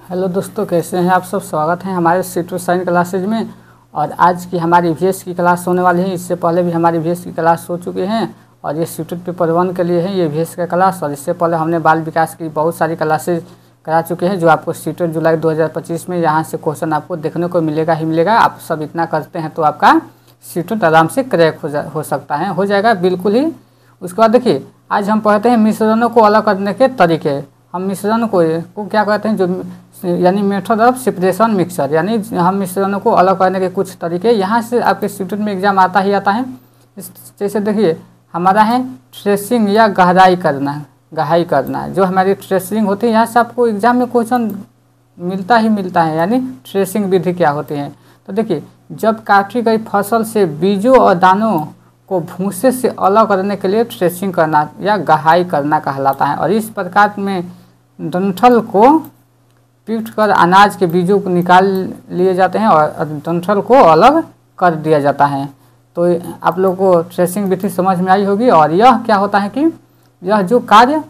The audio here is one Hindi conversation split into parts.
हेलो दोस्तों, कैसे हैं आप सब। स्वागत है हमारे सीटू साइन क्लासेज में। और आज की हमारी ईवीएस की क्लास होने वाली है। इससे पहले भी हमारी ईवीएस की क्लास हो चुकी हैं और ये सीटू पेपर 1 के लिए है ये ईवीएस का क्लास। और इससे पहले हमने बाल विकास की बहुत सारी क्लासेज करा चुके हैं जो आपको सीटू जुलाई 2025 में यहाँ से क्वेश्चन आपको देखने को मिलेगा ही मिलेगा। आप सब इतना करते हैं तो आपका सीटू आराम से क्रैक हो सकता है, हो जाएगा बिल्कुल ही। उसके बाद देखिए, आज हम पढ़ते हैं मिश्रणों को अलग करने के तरीके। हम मिश्रण को क्या कहते हैं, जो यानी मेथड ऑफ सेपरेशन मिक्सर, यानी हम मिश्रणों को अलग करने के कुछ तरीके यहाँ से आपके सीटू में एग्जाम आता ही आता है। जैसे देखिए, हमारा है ट्रेसिंग या गहराई करना। जो हमारी ट्रेसिंग होती है यहाँ से आपको एग्जाम में क्वेश्चन मिलता ही मिलता है, यानी ट्रेसिंग विधि क्या होती है। तो देखिए, जब काटी गई फसल से बीजों और दानों को भूसे से अलग करने के लिए ट्रेसिंग करना या गहाई करना कहलाता है। और इस प्रकार में डंठल को पीट कर अनाज के बीजों को निकाल लिए जाते हैं और डंठल को अलग कर दिया जाता है। तो आप लोगों को ट्रेसिंग विधि समझ में आई होगी। और यह क्या होता है कि यह जो कार्य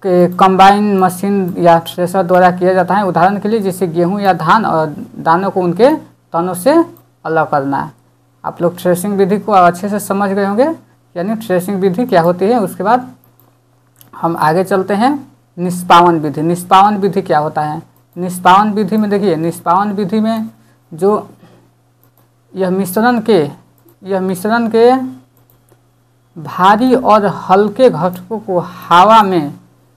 के कंबाइन मशीन या थ्रेशर द्वारा किया जाता है, उदाहरण के लिए जैसे गेहूं या धान और दानों को उनके तनों से अलग करना। आप लोग ट्रेसिंग विधि को अच्छे से समझ गए होंगे, यानी ट्रेसिंग विधि क्या होती है। उसके बाद हम आगे चलते हैं निष्पावन विधि। निष्पावन विधि क्या होता है। निष्पावन विधि में देखिए, निष्पावन विधि में जो यह मिश्रण के भारी और हल्के घटकों को हवा में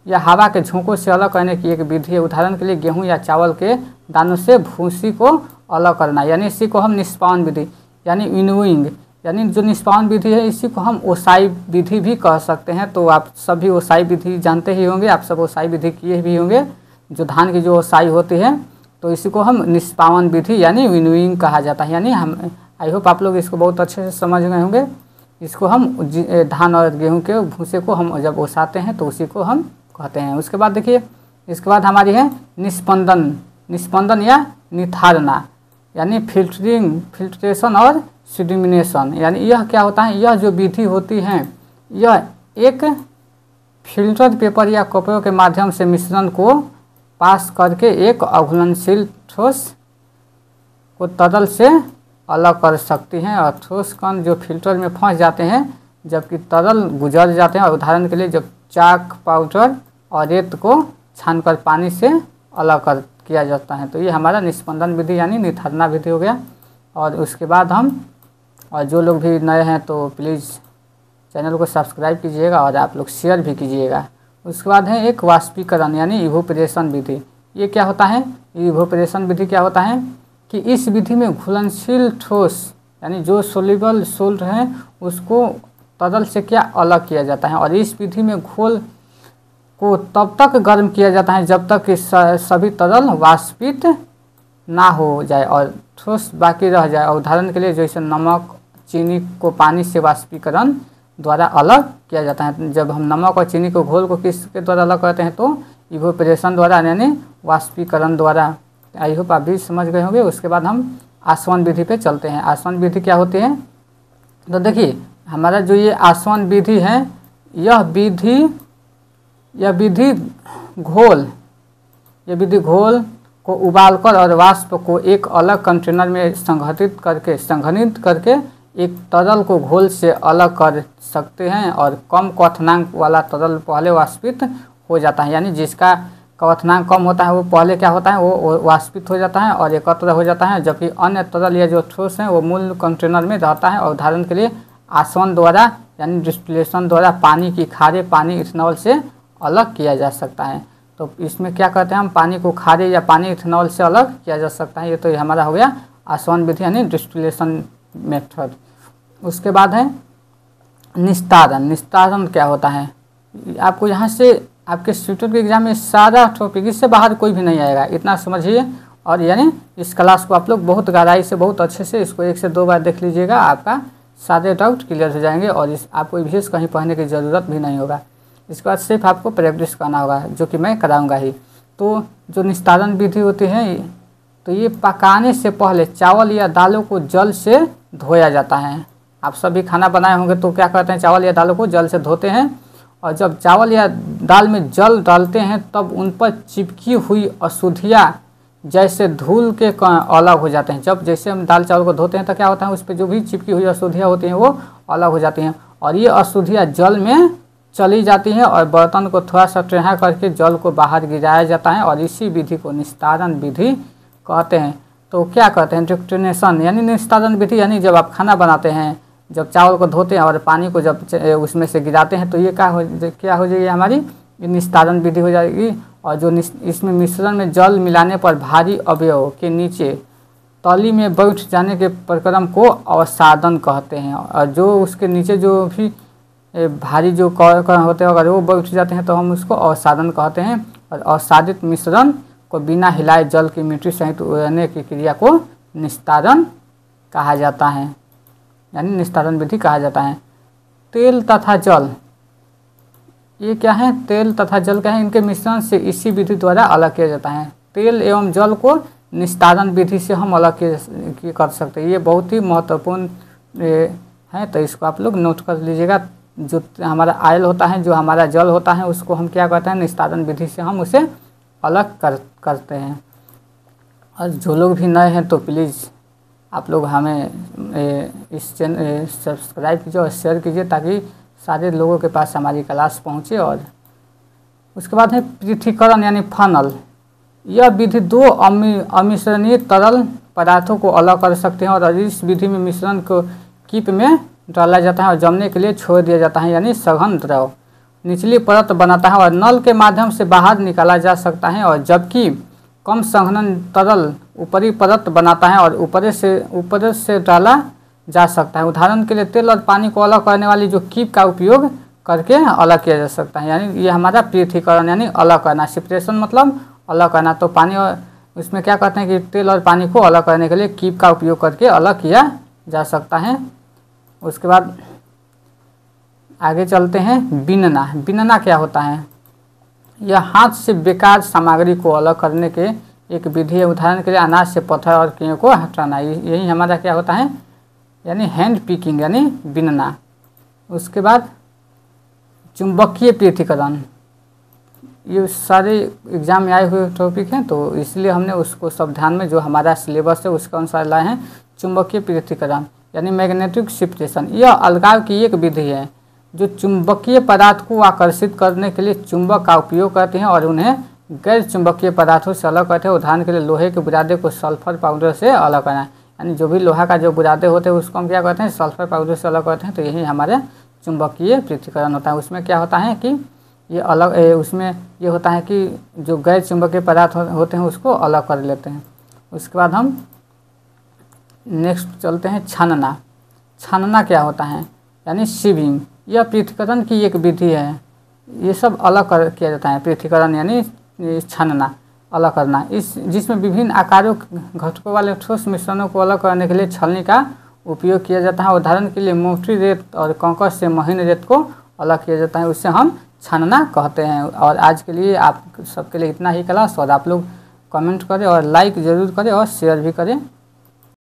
या हवा के झोंकों से अलग करने की एक विधि है। उदाहरण के लिए गेहूं या चावल के दानों से भूसी को अलग करना, यानी इसी को हम निष्पावन विधि यानी विनोइंग, यानी जो निष्पावन विधि है इसी को हम ओसाई विधि भी कह सकते हैं। तो आप सभी ओसाई विधि जानते ही होंगे, आप सब ओसाई विधि किए भी होंगे। जो धान की जो ओसाई होती है तो इसी को हम निष्पावन विधि यानी विनोइंग कहा जाता है। यानी हम आई होप आप लोग इसको बहुत अच्छे से समझ गए होंगे। इसको हम धान और गेहूं के भूसे को हम जब ओसाते हैं तो उसी को हम कहते हैं। उसके बाद देखिए, इसके बाद हमारी है निस्पंदन या निथारना, यानी फिल्ट्रेशन और सेडिमिनेशन। यानी यह क्या होता है, यह जो विधि होती है यह एक फिल्टर पेपर या कपड़ों के माध्यम से मिश्रण को पास करके एक अघुलनशील ठोस को तरल से अलग कर सकती हैं। और ठोस कण जो फिल्टर में फंस जाते हैं जबकि तरल गुजर जाते हैं। और उदाहरण के लिए जब चाक पाउडर और रेत को छानकर पानी से अलग किया जाता है। तो ये हमारा निस्पंदन विधि यानी निथारना विधि हो गया। और उसके बाद और जो लोग भी नए हैं तो प्लीज़ चैनल को सब्सक्राइब कीजिएगा और आप लोग शेयर भी कीजिएगा। उसके बाद है एक वाष्पीकरण यानी इवोपरेशन विधि। ये क्या होता है, इवोपरेशन विधि क्या होता है कि इस विधि में घुलनशील ठोस यानी जो सोल्यूबल सोल्ट है उसको तरल से क्या अलग किया जाता है। और इस विधि में घोल को तब तक गर्म किया जाता है जब तक कि सभी तरल वाष्पित ना हो जाए और ठोस बाकी रह जाए। और उदाहरण के लिए जैसे नमक चीनी को पानी से वाष्पीकरण द्वारा अलग किया जाता है। जब हम नमक और चीनी को घोल को किसके द्वारा अलग करते हैं तो इवोपरेशन द्वारा यानी वाष्पीकरण द्वारा। आई होप आप भी समझ गए होंगे। उसके बाद हम आसवन विधि पे चलते हैं। आसवन विधि क्या होती है, तो देखिए हमारा जो ये आसवन विधि है यह विधि घोल को उबालकर और वाष्प को एक अलग कंटेनर में संघनित करके एक तरल को घोल से अलग कर सकते हैं। और कम क्वथनांक वाला तरल पहले वाष्पित हो जाता है, यानी जिसका क्वथनांक कम होता है वो पहले क्या होता है वो वाष्पित हो जाता है और एकत्र हो जाता है। जबकि अन्य तरल या जो ठोस है वो मूल कंटेनर में रहता है। और उदाहरण के लिए आसवन द्वारा यानी डिस्टिलेशन द्वारा पानी की खारे पानी इथेनॉल से अलग किया जा सकता है। तो इसमें क्या कहते हैं हम, पानी को खारे या पानी इथेनॉल से अलग किया जा सकता है। ये तो हमारा हो गया आसवन विधि यानी डिस्टिलेशन मेथड। उसके बाद है निस्तारण। निस्तारण क्या होता है, आपको यहाँ से आपके सीटू के एग्जाम में सारा टॉपिक, इससे बाहर कोई भी नहीं आएगा, इतना समझिए। और यानी इस क्लास को आप लोग बहुत गहराई से बहुत अच्छे से इसको 1 से 2 बार देख लीजिएगा, आपका सारे डाउट क्लियर हो जाएंगे और आपको विशेष कहीं पढ़ने की ज़रूरत भी नहीं होगा। इसके बाद सिर्फ आपको प्रैक्टिस करना होगा जो कि मैं कराऊंगा ही। तो जो निस्तारण विधि होती है तो ये पकाने से पहले चावल या दालों को जल से धोया जाता है। आप सभी खाना बनाए होंगे तो क्या करते हैं, चावल या दालों को जल से धोते हैं और जब चावल या दाल में जल डालते हैं तब उन पर चिपकी हुई अशुद्धियाँ जैसे धूल के कण अलग हो जाते हैं। जब जैसे हम दाल चावल को धोते हैं तो क्या होता है, उस पर जो भी चिपकी हुई अशुद्धियाँ होती हैं वो अलग हो जाती हैं और ये अशुद्धियाँ जल में चली जाती हैं और बर्तन को थोड़ा सा टेढ़ा करके जल को बाहर गिराया जाता है और इसी विधि को निस्तारण विधि कहते हैं। तो क्या कहते हैं, डिक्टिनेशन यानी निस्तारण विधि, यानी जब आप खाना बनाते हैं, जब चावल को धोते हैं और पानी को जब उसमें से गिराते हैं तो ये क्या हो जाएगी, हमारी निस्तारण विधि हो जाएगी। और जो इसमें मिश्रण में जल मिलाने पर भारी अवयव के नीचे तली में बैठ जाने के प्रक्रम को अवसादन कहते हैं। और जो उसके नीचे जो भी भारी जो कण होते हैं अगर वो बैठ जाते हैं तो हम उसको अवसादन कहते हैं। और अवसादित मिश्रण को बिना हिलाए जल की मिट्टी सहित उड़ने की क्रिया को निस्तारण कहा जाता है, यानी निस्तारण विधि कहा जाता है। तेल तथा जल, ये क्या है, तेल तथा जल क्या है, इनके मिश्रण से इसी विधि द्वारा अलग किया जाता है। तेल एवं जल को निस्तारण विधि से हम अलग कर सकते हैं। ये बहुत ही महत्वपूर्ण है, तो इसको आप लोग नोट कर लीजिएगा। जो हमारा आयल होता है, जो हमारा जल होता है, उसको हम क्या कहते हैं, निस्तारण विधि से हम उसे अलग करते हैं। और जो लोग भी नए हैं तो प्लीज़ आप लोग हमें इस चैनल सब्सक्राइब कीजिए और शेयर कीजिए ताकि सारे लोगों के पास हमारी क्लास पहुंचे। और उसके बाद है पृथक्करण यानी फनल। यह विधि दो अमिश्रणीय तरल पदार्थों को अलग कर सकते हैं और इस विधि में मिश्रण को कीप में डाला जाता है और जमने के लिए छोड़ दिया जाता है, यानी सघन द्रव निचली परत बनाता है और नल के माध्यम से बाहर निकाला जा सकता है। और जबकि कम संघनन तरल ऊपरी परत बनाता है और ऊपर से डाला जा सकता है। उदाहरण के लिए तेल और पानी को अलग करने वाली जो कीप का उपयोग करके अलग किया जा सकता है, यानी ये हमारा पृथक्करण यानी अलग करना। सेपरेशन मतलब अलग करना। तो पानी और उसमें क्या कहते हैं कि तेल और पानी को अलग करने के लिए कीप का उपयोग करके अलग किया जा सकता है। उसके बाद आगे चलते हैं बिनना। बिनना क्या होता है, यह हाथ से बेकार सामग्री को अलग करने के एक विधि है। उदाहरण के लिए अनाज से पत्थर और कीड़े को हटाना, यही हमारा क्या होता है, यानी हैंड पिकिंग यानी बिनना। उसके बाद चुंबकीय पृथक्करण, ये सारे एग्जाम में आए हुए टॉपिक हैं तो इसलिए हमने उसको सब ध्यान में जो हमारा सिलेबस है उसके अनुसार लाए हैं। चुंबकीय पृथक्करण यानी मैग्नेटिक सेपरेशन, यह अलगाव की एक विधि है जो चुंबकीय पदार्थ को आकर्षित करने के लिए चुंबक का उपयोग करते हैं और उन्हें गैर चुंबकीय पदार्थों से अलग करते हैं। उदाहरण के लिए लोहे के बुरादे को सल्फर पाउडर से अलग करना, यानी जो भी लोहा का जो बुरादे होते हैं उसको हम क्या करते हैं, सल्फर पाउडर से अलग करते हैं। तो यही हमारे चुंबकीय पृथक्करण होता है। उसमें क्या होता है कि ये अलग उसमें ये होता है कि जो गैर चुंबकीय पदार्थ होते हैं उसको अलग कर लेते हैं। उसके बाद हम नेक्स्ट चलते हैं छानना। छानना क्या होता है, यानी सीविंग, यह पृथक्करण की एक विधि है। ये सब अलग किया जाता है। पृथक्करण यानी छानना, अलग करना, जिसमें विभिन्न आकारों घटकों वाले ठोस मिश्रणों को अलग करने के लिए छलनी का उपयोग किया जाता है। उदाहरण के लिए मोटी रेत और कंकड़ से महीन रेत को अलग किया जाता है, उससे हम छानना कहते हैं। और आज के लिए आप सबके लिए इतना ही क्लास, और आप लोग कमेंट करें और लाइक ज़रूर करें और शेयर भी करें।